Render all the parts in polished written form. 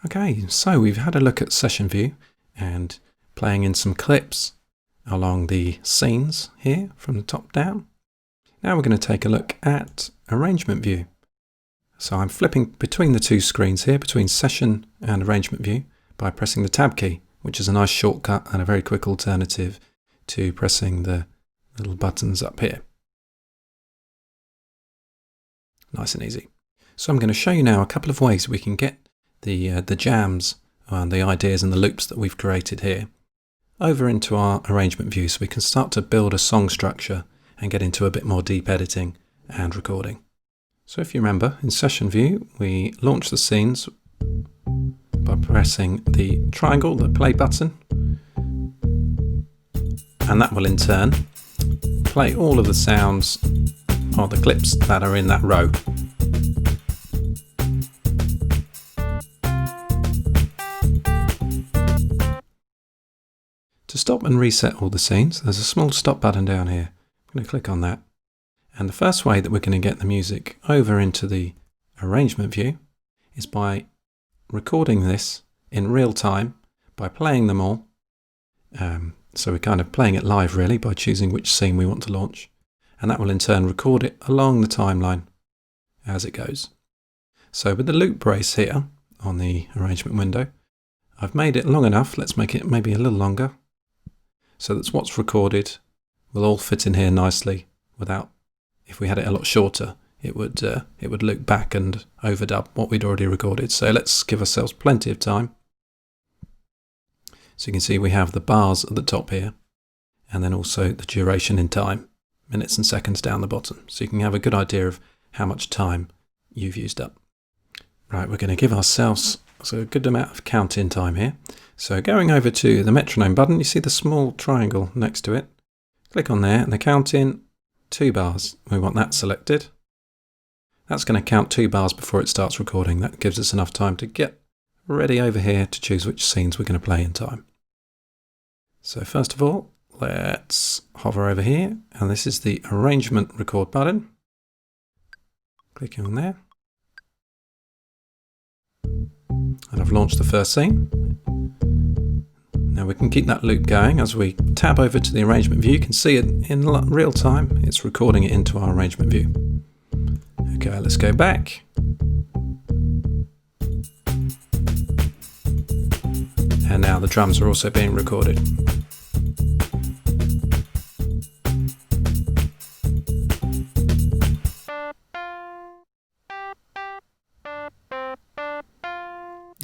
Okay, so we've had a look at session view and playing in some clips along the scenes here from the top down. Now we're going to take a look at arrangement view. So I'm flipping between the two screens here, between session and arrangement view, by pressing the tab key, which is a nice shortcut and a very quick alternative to pressing the little buttons up here. Nice and easy. So I'm going to show you now a couple of ways we can get the jams and the ideas and the loops that we've created here over into our arrangement view, so we can start to build a song structure and get into a bit more deep editing and recording. So if you remember, in session view we launch the scenes by pressing the triangle, the play button, and that will in turn play all of the sounds or the clips that are in that row. To stop and reset all the scenes, there's a small stop button down here. I'm going to click on that. And the first way that we're going to get the music over into the arrangement view is by recording this in real time by playing them all. So we're kind of playing it live really by choosing which scene we want to launch. And that will in turn record it along the timeline as it goes. So with the loop brace here on the arrangement window, I've made it long enough. Let's make it maybe a little longer, so that's what's recorded will all fit in here nicely without, if we had it a lot shorter, it would loop back and overdub what we'd already recorded. So let's give ourselves plenty of time. So you can see we have the bars at the top here, and then also the duration in time, minutes and seconds down the bottom. So you can have a good idea of how much time you've used up. Right, we're going to give ourselves a good amount of count-in time here. So going over to the metronome button, you see the small triangle next to it. Click on there and the count in 2 bars. We want that selected. That's going to count 2 bars before it starts recording. That gives us enough time to get ready over here to choose which scenes we're going to play in time. So first of all, let's hover over here, and this is the arrangement record button. Clicking on there. And I've launched the first scene. Now we can keep that loop going as we tab over to the arrangement view. You can see it in real time. It's recording it into our arrangement view. Okay, let's go back. And now the drums are also being recorded.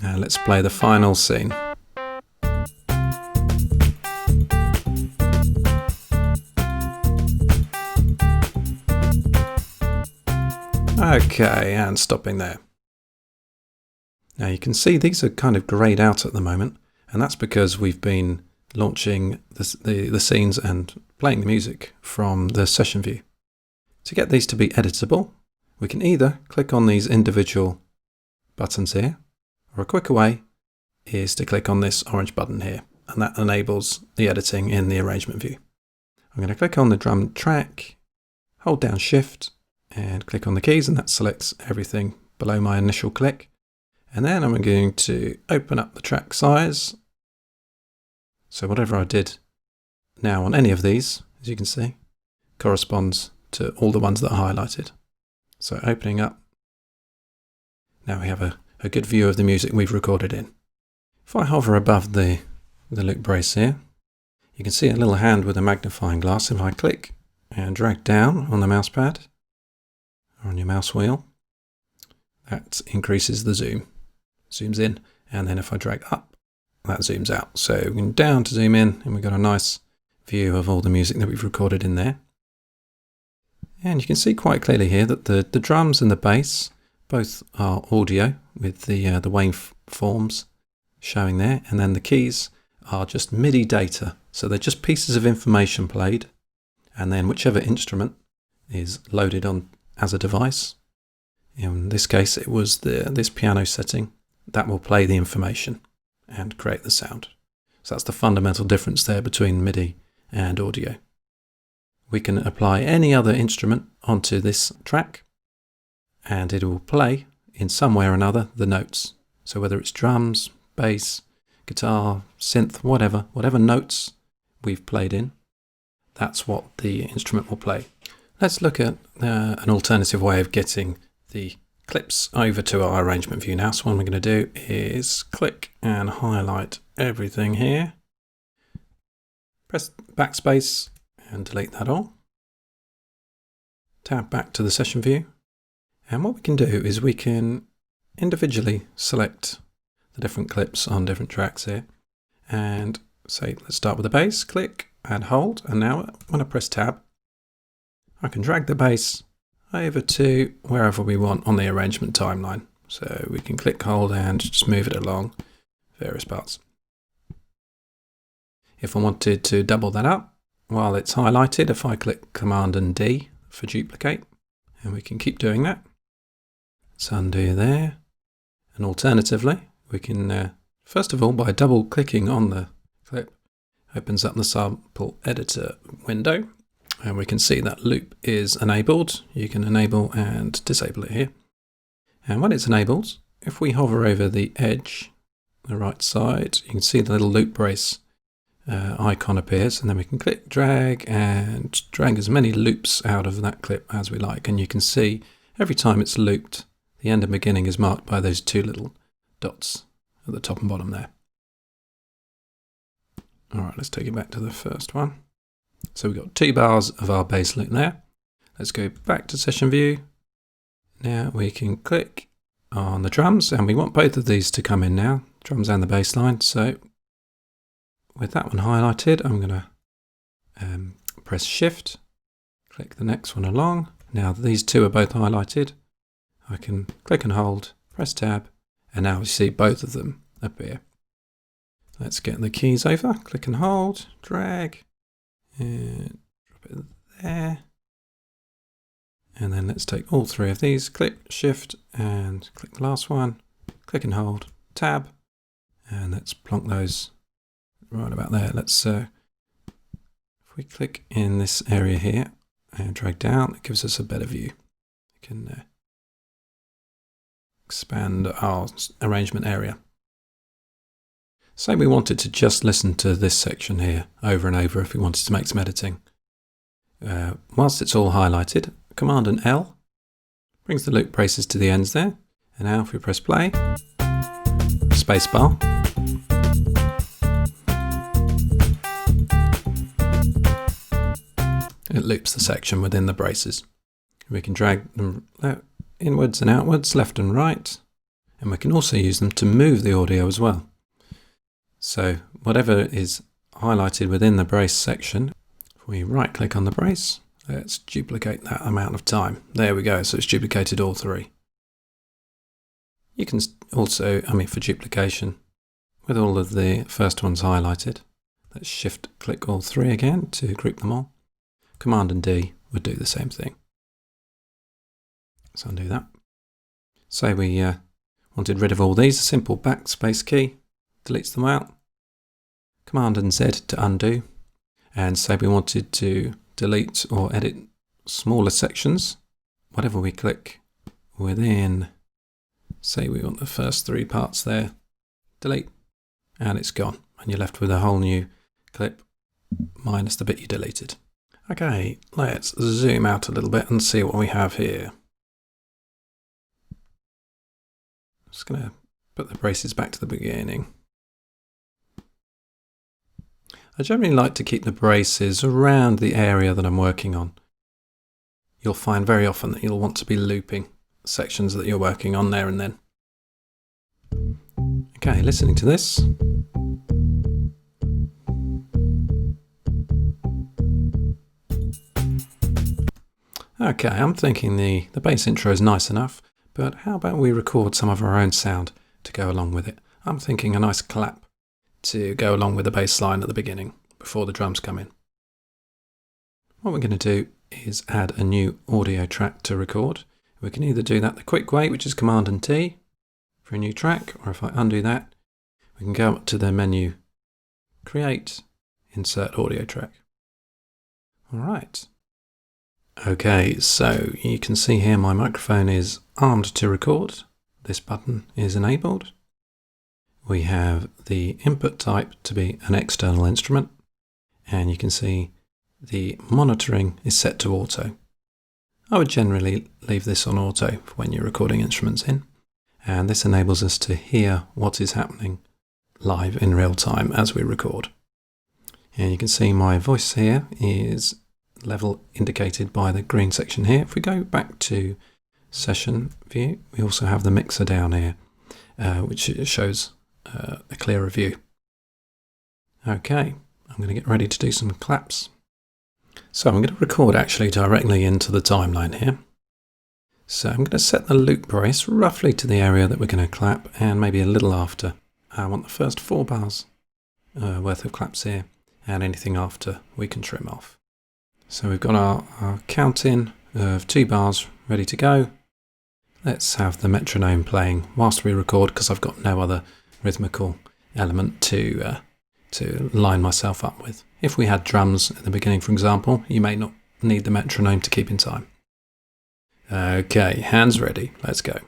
Now let's play the final scene. Okay, and stopping there. Now you can see these are kind of grayed out at the moment, and that's because we've been launching the scenes and playing the music from the session view. To get these to be editable, we can either click on these individual buttons here, or a quicker way is to click on this orange button here, and that enables the editing in the arrangement view. I'm going to click on the drum track, hold down Shift, and click on the keys, and that selects everything below my initial click. And then I'm going to open up the track size. So whatever I did now on any of these, as you can see, corresponds to all the ones that are highlighted. So opening up, now we have a good view of the music we've recorded in. If I hover above the loop brace here, you can see a little hand with a magnifying glass. If I click and drag down on the mouse pad, on your mouse wheel, that increases the zoom, zooms in, and then if I drag up, that zooms out. So we're going down to zoom in, and we've got a nice view of all the music that we've recorded in there. And you can see quite clearly here that the drums and the bass both are audio with the waveforms showing there, and then the keys are just MIDI data. So they're just pieces of information played, and then whichever instrument is loaded on as a device. In this case, it was this piano setting that will play the information and create the sound. So that's the fundamental difference there between MIDI and audio. We can apply any other instrument onto this track, and it will play in some way or another the notes So whether it's drums, bass, guitar, synth, whatever notes we've played in, that's what the instrument will play. Let's look at an alternative way of getting the clips over to our arrangement view now. So what we're going to do is click and highlight everything here. Press backspace and delete that all. Tab back to the session view. And what we can do is we can individually select the different clips on different tracks here. And say, let's start with the bass, click and hold. And now when I press tab, I can drag the bass over to wherever we want on the arrangement timeline. So we can click, hold, and just move it along various parts. If I wanted to double that up, while it's highlighted, if I click Command and D for duplicate, and we can keep doing that. Let's undo there. And alternatively, we can, first of all, by double clicking on the clip, opens up the sample editor window. And we can see that loop is enabled. You can enable and disable it here. And when it's enabled, if we hover over the edge, the right side, you can see the little loop brace icon appears, and then we can click drag and drag as many loops out of that clip as we like. And you can see every time it's looped, the end and beginning is marked by those two little dots at the top and bottom there. All right, let's take it back to the first one. So we've got 2 bars of our bass loop there. Let's go back to session view. Now we can click on the drums, and we want both of these to come in now, drums and the bass line. So with that one highlighted, I'm going to press shift, click the next one along. Now these two are both highlighted. I can click and hold, press tab, and now we see both of them appear. Let's get the keys over, click and hold, drag, and drop it there. And then let's take all 3 of these, click, shift, and click the last one, click and hold, tab, and let's plonk those right about there. Let's, if we click in this area here and drag down, it gives us a better view. We can expand our arrangement area. Say we wanted to just listen to this section here over and over if we wanted to make some editing. Whilst it's all highlighted, Command and L brings the loop braces to the ends there. And now if we press play, spacebar, it loops the section within the braces. We can drag them inwards and outwards, left and right, and we can also use them to move the audio as well. So whatever is highlighted within the brace section, if we right click on the brace, let's duplicate that amount of time. There we go, so it's duplicated all 3. You can also, for duplication, with all of the first ones highlighted, let's shift click all 3 again to group them all. Command and D would do the same thing. Let's undo that. Say we wanted rid of all these, a simple backspace key deletes them out. Command and Z to undo. And say we wanted to delete or edit smaller sections, whatever we click within, say we want the first 3 parts there, delete, and it's gone. And you're left with a whole new clip minus the bit you deleted. Okay, let's zoom out a little bit and see what we have here. Just going to put the braces back to the beginning. I generally like to keep the braces around the area that I'm working on. You'll find very often that you'll want to be looping sections that you're working on there and then. Okay, listening to this. Okay, I'm thinking the bass intro is nice enough, but how about we record some of our own sound to go along with it? I'm thinking a nice clap to go along with the bass line at the beginning before the drums come in. What we're going to do is add a new audio track to record. We can either do that the quick way, which is Command and T for a new track, or if I undo that, we can go up to the menu, Create, Insert Audio Track. All right. Okay, so you can see here my microphone is armed to record. This button is enabled. we have the input type to be an external instrument, and you can see the monitoring is set to auto. I would generally leave this on auto when you're recording instruments in, and this enables us to hear what is happening live in real time as we record. And you can see my voice here is level indicated by the green section here. If we go back to session view, we also have the mixer down here, which shows a clearer view. Okay, I'm going to get ready to do some claps. So I'm going to record actually directly into the timeline here. So I'm going to set the loop brace roughly to the area that we're going to clap, and maybe a little after. I want the first 4 bars worth of claps here, and anything after we can trim off. So we've got our count in of 2 bars ready to go. Let's have the metronome playing whilst we record, because I've got no other rhythmical element to line myself up with. If we had drums at the beginning, for example, you may not need the metronome to keep in time. Okay, hands ready, let's go.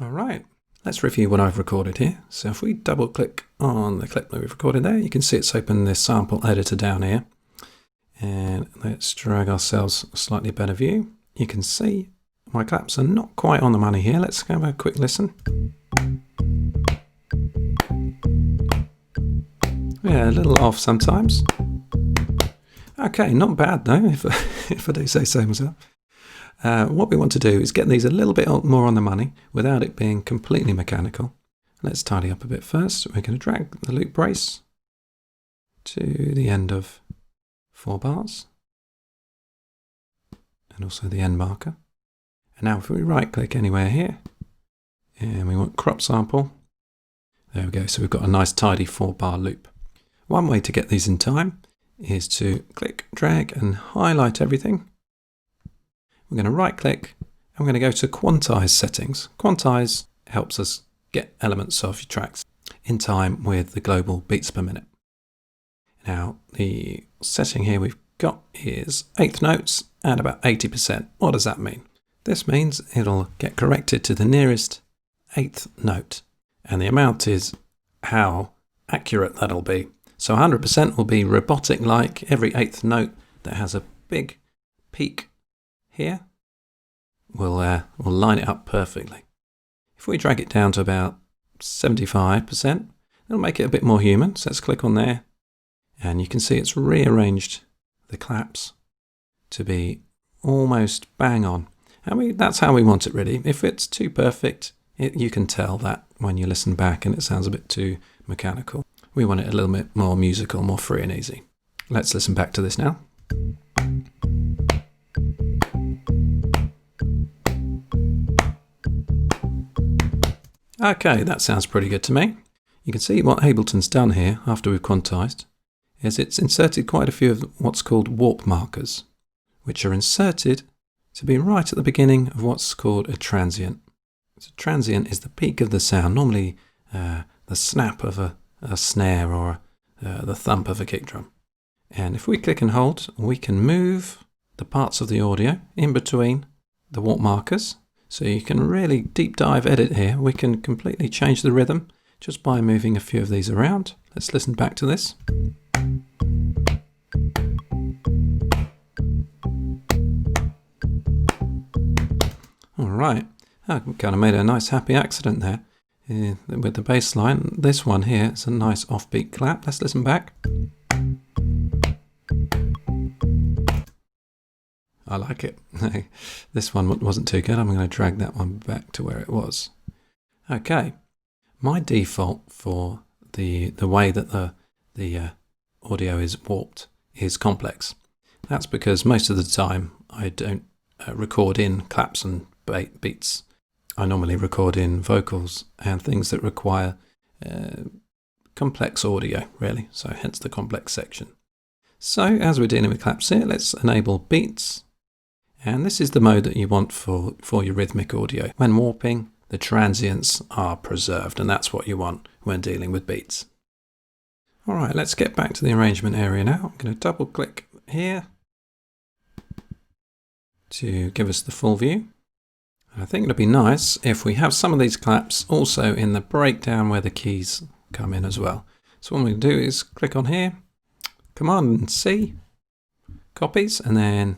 All right, let's review what I've recorded here. So if we double click on the clip that we've recorded there, you can see it's opened this sample editor down here. And let's drag ourselves a slightly better view. You can see my claps are not quite on the money here. Let's have a quick listen. Yeah, a little off sometimes. Okay, not bad though, if I do say so myself. What we want to do is get these a little bit more on the money without it being completely mechanical. Let's tidy up a bit first. We're going to drag the loop brace to the end of 4 bars, and also the end marker. And now if we right click anywhere here, and we want crop sample, there we go. So we've got a nice tidy 4-bar loop. One way to get these in time is to click, drag and highlight everything. We're going to right click and we're going to go to quantize settings. Quantize helps us get elements of your tracks in time with the global beats per minute. Now, the setting here we've got is 1/8 notes and about 80%. What does that mean? This means it'll get corrected to the nearest 1/8 note, and the amount is how accurate that'll be. So 100% will be robotic-like. Every 1/8 note that has a big peak here will line it up perfectly. If we drag it down to about 75%, it'll make it a bit more human. So let's click on there. And you can see it's rearranged the claps to be almost bang on. And that's how we want it really. If it's too perfect, you can tell that when you listen back and it sounds a bit too mechanical. We want it a little bit more musical, more free and easy. Let's listen back to this now. Okay, that sounds pretty good to me. You can see what Ableton's done here after we've quantized is it's inserted quite a few of what's called warp markers, which are inserted to be right at the beginning of what's called a transient. So transient is the peak of the sound, normally the snap of a snare or the thump of a kick drum. And if we click and hold, we can move the parts of the audio in between the warp markers. So you can really deep dive edit here. We can completely change the rhythm just by moving a few of these around. Let's listen back to this. All right, I kind of made a nice happy accident there with the bass line. This one here is a nice offbeat clap. Let's listen back. I like it. This one wasn't too good. I'm going to drag that one back to where it was. Okay, my default for the way that the audio is warped is complex. That's because most of the time I don't record in claps and beats. I normally record in vocals and things that require complex audio, really, so hence the complex section. So as we're dealing with claps here, let's enable beats. And this is the mode that you want for your rhythmic audio. When warping, the transients are preserved, and that's what you want when dealing with beats. All right, let's get back to the arrangement area now. I'm going to double click here to give us the full view. And I think it'd be nice if we have some of these claps also in the breakdown where the keys come in as well. So what we can do is click on here, Command and C, copies, and then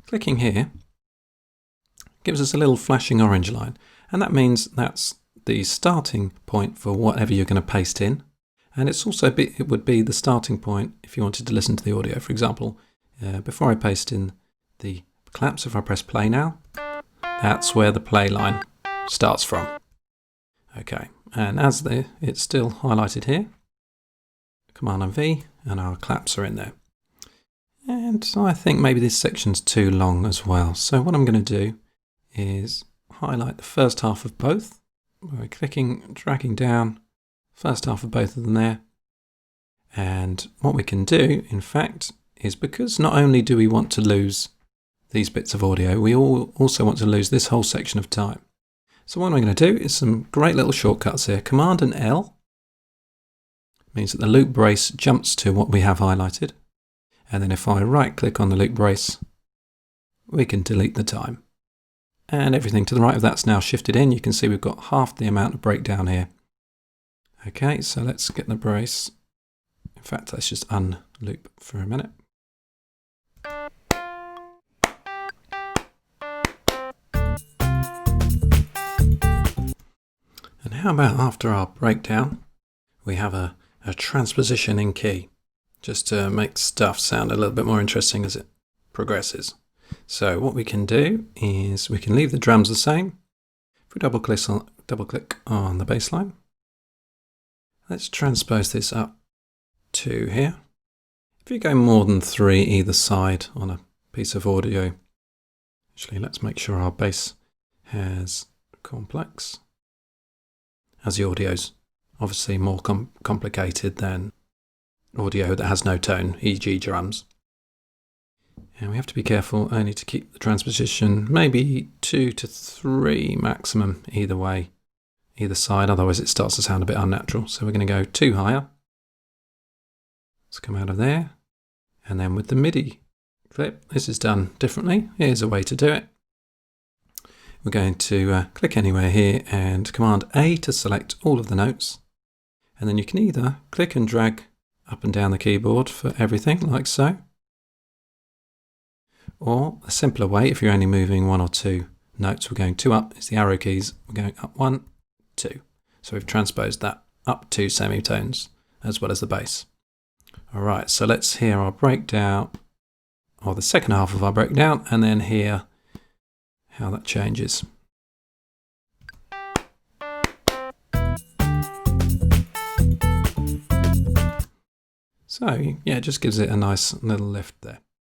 clicking here gives us a little flashing orange line. And that means that's the starting point for whatever you're going to paste in. And it's also it would be the starting point if you wanted to listen to the audio. For example, before I paste in the claps, if I press play now, that's where the play line starts from. Okay, and as it's still highlighted here, Command and V, and our claps are in there. And I think maybe this section's too long as well. So what I'm going to do is highlight the first half of both by clicking, dragging down first half of both of them there. And what we can do, in fact, is because not only do we want to lose these bits of audio, we also want to lose this whole section of time. So what I'm going to do is some great little shortcuts here. Command and L means that the loop brace jumps to what we have highlighted. And then if I right click on the loop brace, we can delete the time. And everything to the right of that's now shifted in. You can see we've got half the amount of breakdown here. Okay, so let's get the brace. In fact, let's just unloop for a minute. And how about after our breakdown, we have a transposition in key, just to make stuff sound a little bit more interesting as it progresses. So what we can do is we can leave the drums the same. If we double click on the bass line, let's transpose this up to here. If you go more than 3 either side on a piece of audio, actually let's make sure our bass has complex, as the audio's obviously more complicated than audio that has no tone, e.g. drums. And we have to be careful only to keep the transposition maybe 2 to 3 maximum either way, either side, otherwise it starts to sound a bit unnatural. So we're going to go 2 higher. Let's come out of there. And then with the MIDI clip, this is done differently. Here's a way to do it. We're going to click anywhere here and Command A to select all of the notes. And then you can either click and drag up and down the keyboard for everything, like so. Or a simpler way, if you're only moving 1 or 2 notes, we're going 2 up, it's the arrow keys, we're going up 1, 2. So we've transposed that up 2 semitones as well as the bass. Alright, so let's hear our breakdown, or the second half of our breakdown, and then hear how that changes. So yeah, it just gives it a nice little lift there.